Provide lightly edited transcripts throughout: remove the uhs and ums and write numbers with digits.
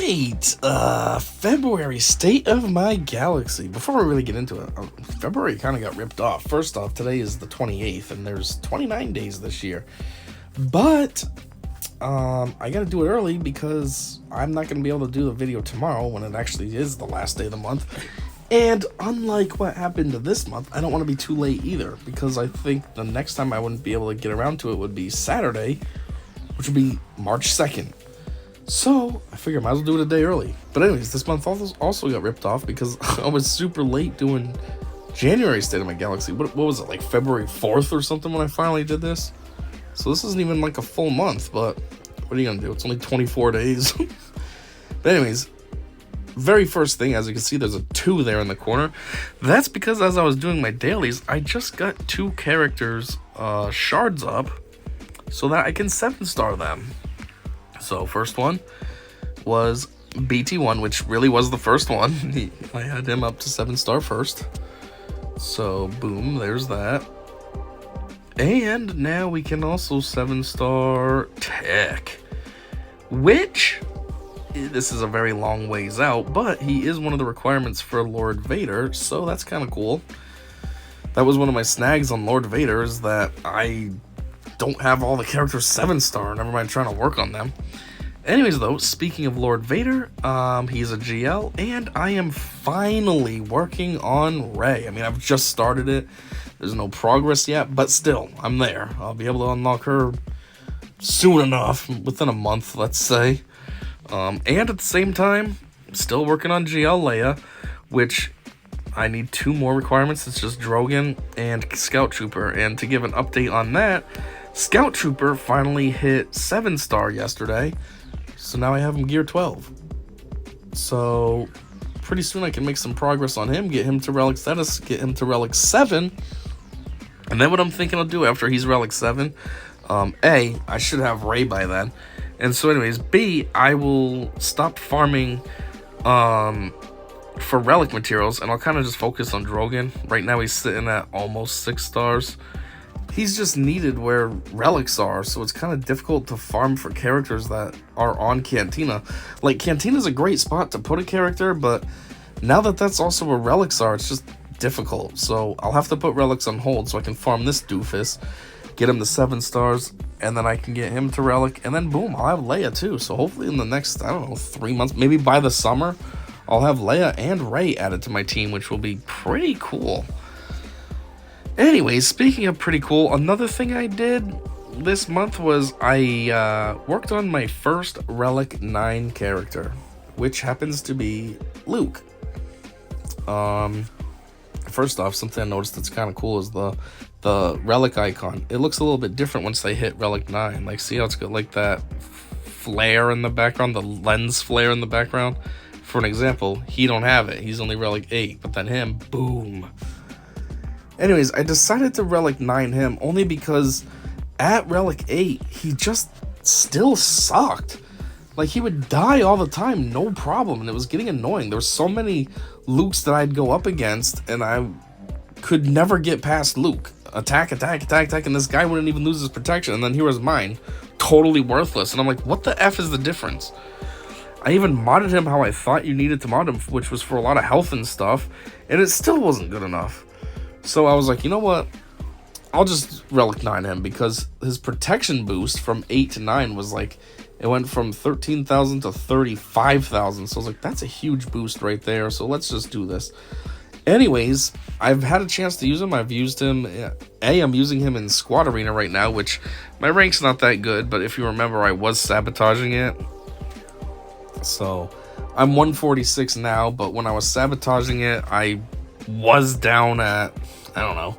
right, February, state of my galaxy. Before we really get into it, February kind of got ripped off. First off, today is the 28th, and there's 29 days this year. But, I gotta do it early because I'm not gonna be able to do the video tomorrow when it actually is the last day of the month. And unlike what happened this month, I don't want to be too late either, because I think the next time I wouldn't be able to get around to it would be Saturday, which would be March 2nd. So, I figured I might as well do it a day early. But anyways, this month also got ripped off because I was super late doing January State of my Galaxy. What was it, like February 4th or something when I finally did this? So this isn't even like a full month, but what are you going to do? It's only 24 days. But anyways, very first thing, as you can see, there's a 2 there in the corner. That's because as I was doing my dailies, I just got 2 characters shards up so that I can 7-star them. So first one was BT1, which really was the first one. I had him up to 7-star first. So boom, there's that. And now we can also 7-star Tech, which this is a very long ways out, but he is one of the requirements for Lord Vader, so that's kind of cool. That was one of my snags on Lord Vader, is that I don't have all the characters 7-star, never mind trying to work on them. Anyways though, speaking of Lord Vader, he's a GL, and I am finally working on Rey. I mean, I've just started it, there's no progress yet, but still, I'm there. I'll be able to unlock her soon enough, within a month, let's say. And at the same time, still working on GL Leia, which I need 2 more requirements. It's just Drogon and Scout Trooper, and to give an update on that, Scout Trooper finally hit 7-star yesterday, so now I have him gear 12. So pretty soon I can make some progress on him, get him to Relic status, get him to Relic 7, and then what I'm thinking I'll do after he's Relic 7, A, I should have Rey by then, and so anyways, B, I will stop farming for relic materials, and I'll kind of just focus on Drogon. Right now he's sitting at almost 6 stars. He's just needed where relics are, so it's kind of difficult to farm for characters that are on Cantina. Like, Cantina's a great spot to put a character, but now that that's also where relics are, it's just difficult. So I'll have to put relics on hold so I can farm this doofus, get him to 7 stars, and then I can get him to relic, and then boom, I'll have Leia too. So hopefully in the next, I don't know, 3 months, maybe by the summer, I'll have Leia and Rey added to my team, which will be pretty cool. Anyways, speaking of pretty cool, another thing I did this month was I worked on my first Relic 9 character, which happens to be Luke. First off, something I noticed that's kind of cool is the relic icon. It looks a little bit different once they hit Relic 9. Like, see how it's got like that flare in the background, the lens flare in the background? For an example, he don't have it. He's only Relic 8, but then him, boom. Anyways, I decided to Relic 9 him only because at Relic 8, he just still sucked. Like, he would die all the time, no problem, and it was getting annoying. There were so many Lukes that I'd go up against, and I could never get past Luke. Attack, attack, attack, attack, and this guy wouldn't even lose his protection, and then here was mine, totally worthless. And I'm like, what the F is the difference? I even modded him how I thought you needed to mod him, which was for a lot of health and stuff, and it still wasn't good enough. So I was like, you know what? I'll just Relic 9 him, because his protection boost from 8 to 9 was like, it went from 13,000 to 35,000. So I was like, that's a huge boost right there. So let's just do this. Anyways, I've had a chance to use him. I've used him. I'm using him in Squad Arena right now, which my rank's not that good. But if you remember, I was sabotaging it. So I'm 146 now. But when I was sabotaging it, I was down at, I don't know,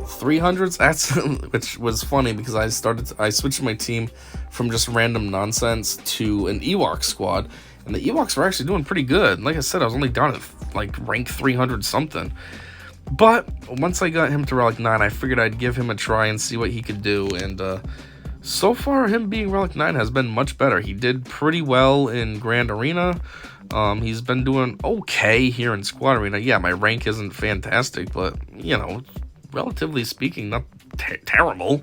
300s. That's which was funny because I switched my team from just random nonsense to an Ewok squad, and the Ewoks were actually doing pretty good. Like I said, I was only down at like rank 300 something. But once I got him to Relic 9, I figured I'd give him a try and see what he could do, and so far him being Relic 9 has been much better. He did pretty well in Grand Arena. He's been doing okay here in Squad Arena. Yeah, my rank isn't fantastic, but, you know, relatively speaking, not terrible.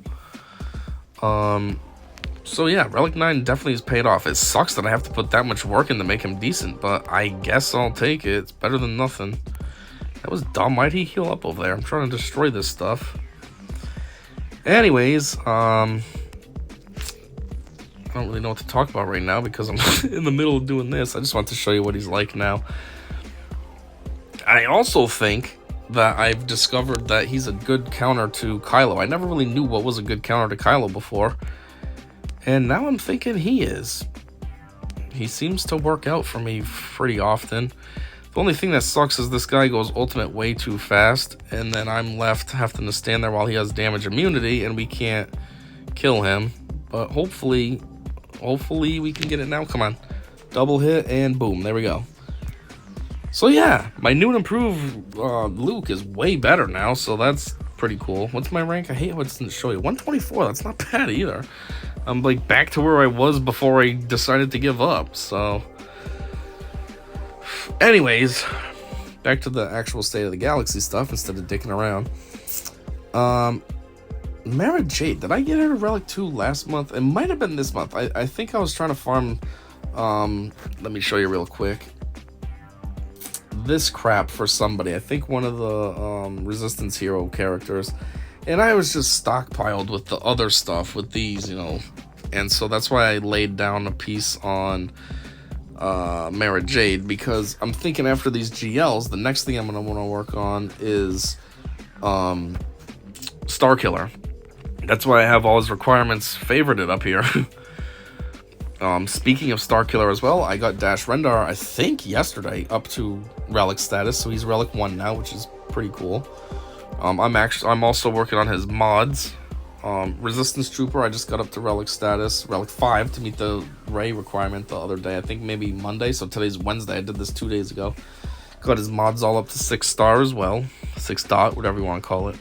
So yeah, Relic 9 definitely has paid off. It sucks that I have to put that much work in to make him decent, but I guess I'll take it. It's better than nothing. That was dumb. Why'd he heal up over there? I'm trying to destroy this stuff. Anyways, I don't really know what to talk about right now because I'm in the middle of doing this. I just want to show you what he's like now. I also think that I've discovered that he's a good counter to Kylo. I never really knew what was a good counter to Kylo before. And now I'm thinking he is. He seems to work out for me pretty often. The only thing that sucks is this guy goes ultimate way too fast, and then I'm left having to stand there while he has damage immunity, and we can't kill him. But hopefully we can get it now. Come on. Double hit, and boom. There we go. So yeah, my new and improved Luke is way better now, so that's pretty cool. What's my rank? I hate how it doesn't show you. 124, that's not bad either. I'm like back to where I was before I decided to give up, so... Anyways, back to the actual State of the Galaxy stuff instead of dicking around. Mara Jade, did I get her to Relic 2 last month? It might have been this month. I think I was trying to farm... let me show you real quick. This crap for somebody. I think one of the Resistance Hero characters. And I was just stockpiled with the other stuff, with these, you know. And so that's why I laid down a piece on Mara Jade, because I'm thinking after these GLs, the next thing I'm going to want to work on is Starkiller. That's why I have all his requirements favorited up here. Speaking of Starkiller as well, I got Dash Rendar, I think, yesterday up to Relic status, so he's Relic 1 now, which is pretty cool. I'm also working on his mods. Resistance Trooper, I just got up to Relic status, Relic 5 to meet the Rey requirement the other day. I think maybe Monday, so today's Wednesday. I did this 2 days ago. Got his mods all up to 6 star as well. 6 dot, whatever you want to call it.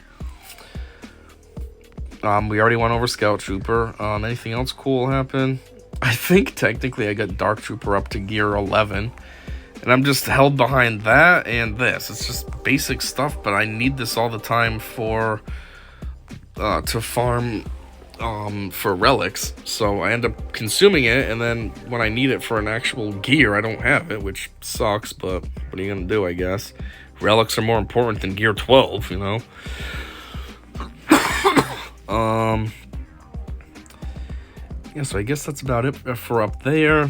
We already went over Scout Trooper. Anything else cool happen? I think technically I got Dark Trooper up to gear 11. And I'm just held behind that and this. It's just basic stuff, but I need this all the time for to farm for relics. So I end up consuming it, and then when I need it for an actual gear, I don't have it, which sucks, but what are you gonna do, I guess? Relics are more important than gear 12, you know? Yeah, so I guess that's about it for up there.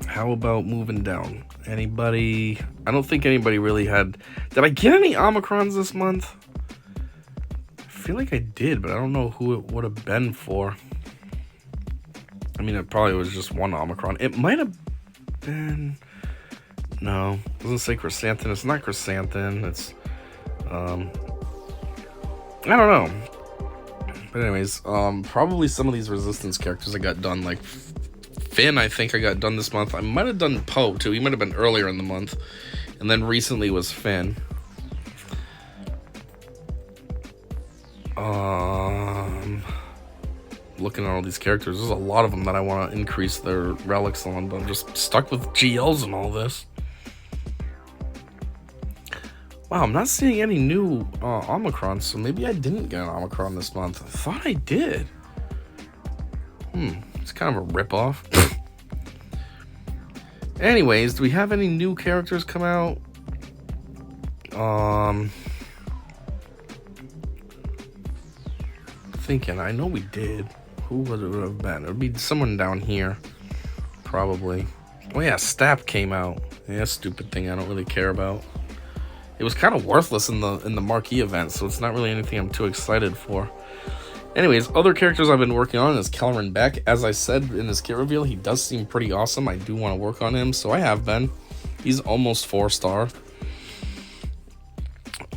How about moving down? Anybody? I don't think anybody really had... Did I get any Omicrons this month? I feel like I did, but I don't know who it would have been for. I mean, it probably was just one Omicron. It might have been... No, it doesn't say Chrysanthemum. It's not Chrysanthemum. It's... I don't know. But anyways, probably some of these Resistance characters I got done, like Finn, I think I got done this month. I might have done Poe, too. He might have been earlier in the month. And then recently was Finn. Looking at all these characters, there's a lot of them that I want to increase their relics on, but I'm just stuck with GLs and all this. Wow, I'm not seeing any new Omicron, so maybe I didn't get an Omicron this month. I thought I did. It's kind of a ripoff. Anyways, do we have any new characters come out? Thinking, I know we did. Who would it have been? It would be someone down here, probably. Oh yeah, Stap came out. Yeah, stupid thing I don't really care about. It was kind of worthless in the marquee event, so it's not really anything I'm too excited for. Anyways, other characters I've been working on is Kelleran Beck. As I said in this kit reveal, he does seem pretty awesome. I do want to work on him, so I have been. He's almost 4-star.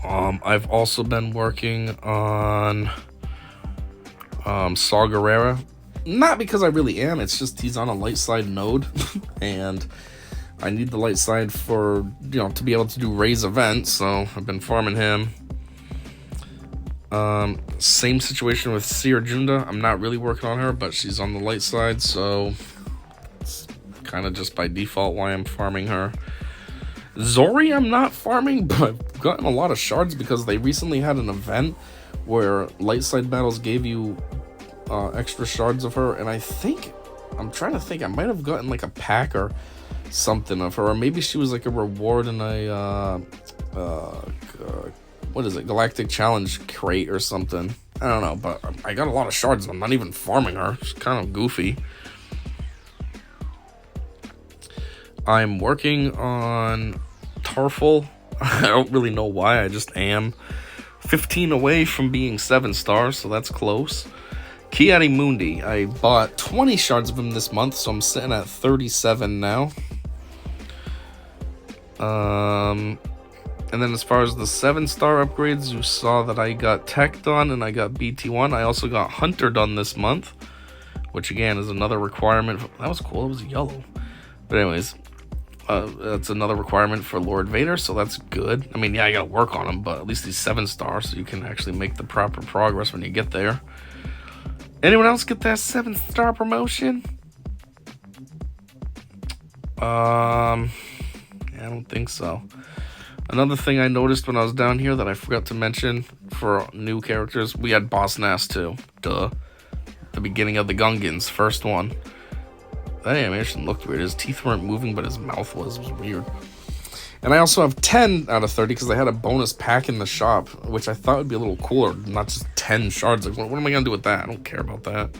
I've also been working on Saw Gerrera. Not because I really am, it's just he's on a light side node, and I need the light side for, you know, to be able to do Rey's event, so I've been farming him. Same situation with Seer Junda. I'm not really working on her, but she's on the light side, so it's kind of just by default why I'm farming her. Zori I'm not farming, but I've gotten a lot of shards because they recently had an event where light side battles gave you extra shards of her, and I'm trying to think, I might have gotten like a pack or something of her, or maybe she was like a reward in a what is it, Galactic Challenge crate or something. I don't know, but I got a lot of shards and I'm not even farming her. It's kind of goofy. I'm working on Tarful. I don't really know why, I just am. 15 away from being 7 stars, so that's close. Ki-Adi-Mundi, I bought 20 shards of him this month, so I'm sitting at 37 now. And then as far as the 7-star upgrades, you saw that I got Tech done and I got BT1. I also got Hunter done this month, which again is another requirement. That was cool, it was yellow. But anyways, that's another requirement for Lord Vader, so that's good. I mean, yeah, I gotta work on him, but at least he's 7 stars, so you can actually make the proper progress when you get there. Anyone else get that 7-star promotion? I don't think so. Another thing I noticed when I was down here that I forgot to mention for new characters, we had Boss Nass too. Duh. The beginning of the Gungans, first one. That animation looked weird. His teeth weren't moving, but his mouth was. It was weird. And I also have 10 out of 30 because I had a bonus pack in the shop, which I thought would be a little cooler, not just 10 shards. Like, what am I going to do with that? I don't care about that.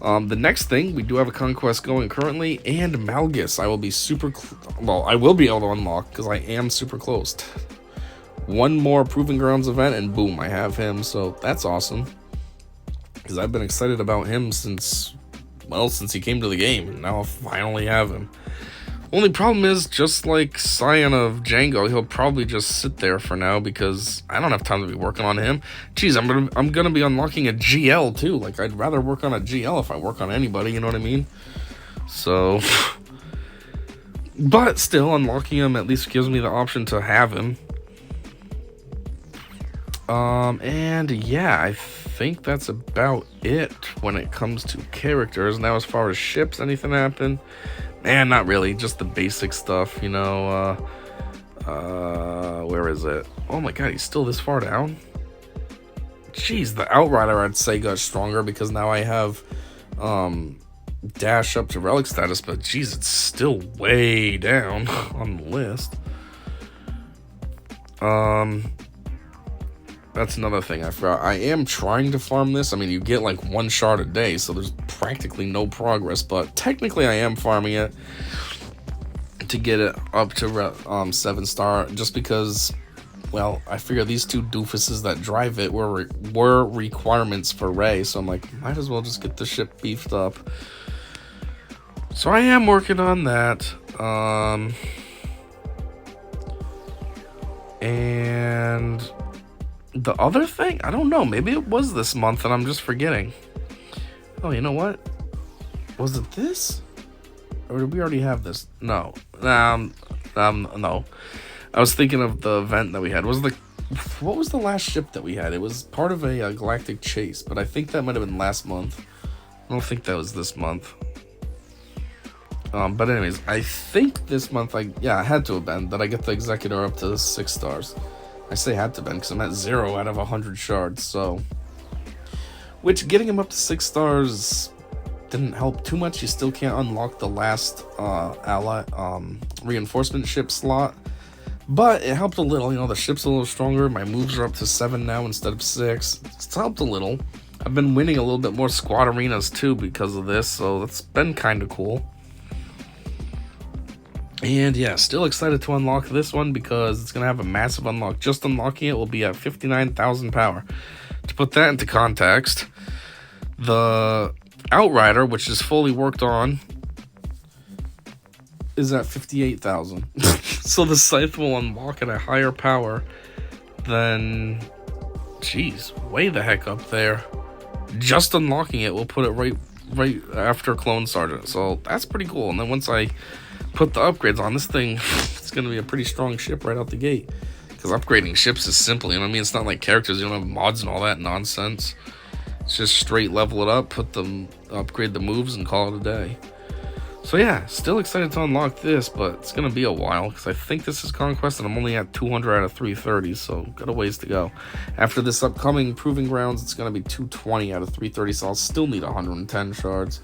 The next thing, we do have a conquest going currently, and Malgus. I will be I will be able to unlock because I am super close. One more Proving Grounds event, and boom, I have him. So that's awesome because I've been excited about him since he came to the game, and now I finally have him. Only problem is, just like Scion of Django, he'll probably just sit there for now because I don't have time to be working on him. Jeez, I'm gonna be unlocking a GL too. Like, I'd rather work on a GL if I work on anybody, you know what I mean? So, but still, unlocking him at least gives me the option to have him. And yeah, I think that's about it when it comes to characters. Now, as far as ships, anything happen? Man, not really. Just the basic stuff, you know. Where is it? Oh my god, he's still this far down? Jeez, the Outrider, I'd say, got stronger because now I have, dash up to relic status, but jeez, it's still way down on the list. That's another thing I forgot. I am trying to farm this. I mean, you get like 1 shard a day, so there's practically no progress, but technically I am farming it to get it up to 7-star, just because, well, I figure these 2 doofuses that drive it were requirements for Rey, so I'm like, might as well just get the ship beefed up. So I am working on that. And the other thing? I don't know. Maybe it was this month and I'm just forgetting. Oh, you know what? Was it this? Or did we already have this? No. No. I was thinking of the event that we had. What was the last ship that we had? It was part of a galactic chase, but I think that might have been last month. I don't think that was this month. But anyways, I think this month, I had to have been, that I get the Executor up to 6 stars. I say had to been because I'm at 0 out of 100 shards, so. Which, getting him up to 6 stars didn't help too much. You still can't unlock the last reinforcement ship slot. But it helped a little, you know, the ship's a little stronger. My moves are up to 7 now instead of 6. It's helped a little. I've been winning a little bit more squad arenas too because of this, so that's been kind of cool. And yeah, still excited to unlock this one because it's going to have a massive unlock. Just unlocking it will be at 59,000 power. To put that into context, the Outrider, which is fully worked on, is at 58,000. So the Scythe will unlock at a higher power than, jeez, way the heck up there. Just unlocking it will put it right after Clone Sergeant. So that's pretty cool. And then once I put the upgrades on this thing, it's going to be a pretty strong ship right out the gate. Because upgrading ships is simple, you know what I mean? It's not like characters, you don't have mods and all that nonsense. It's just straight level it up, upgrade the moves, and call it a day. So yeah, still excited to unlock this, but it's going to be a while because I think this is Conquest and I'm only at 200 out of 330, so got a ways to go. After this upcoming Proving Grounds, it's going to be 220 out of 330, so I'll still need 110 shards,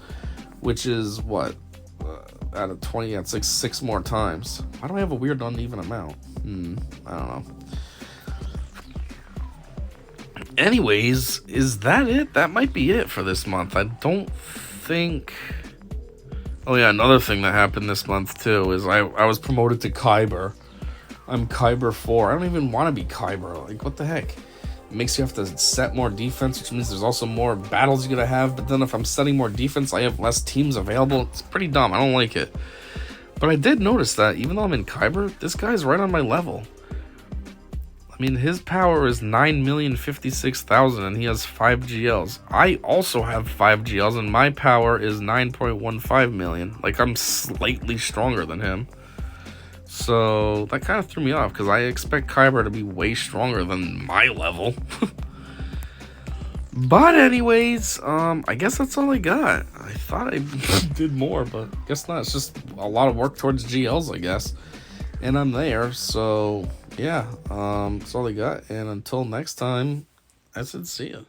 which is what? Out of 20, that's like 6 more times. Why do I have a weird uneven amount? I don't know. Anyways, is that it? That might be it for this month. I don't think... Oh yeah, another thing that happened this month too is I was promoted to Kyber. I'm Kyber 4. I don't even want to be Kyber. Like, what the heck? It makes you have to set more defense, which means there's also more battles you gotta have. But then if I'm setting more defense, I have less teams available. It's pretty dumb. I don't like it. But I did notice that even though I'm in Kyber, this guy's right on my level. I mean, his power is 9,056,000 and he has 5 GLs. I also have 5 GLs and my power is 9.15 million. Like, I'm slightly stronger than him. So that kind of threw me off because I expect Kyber to be way stronger than my level. But anyways, I guess that's all I got. I thought I did more, but guess not. It's just a lot of work towards GLs, I guess. And I'm there, so yeah, that's all I got. And until next time, I said see ya.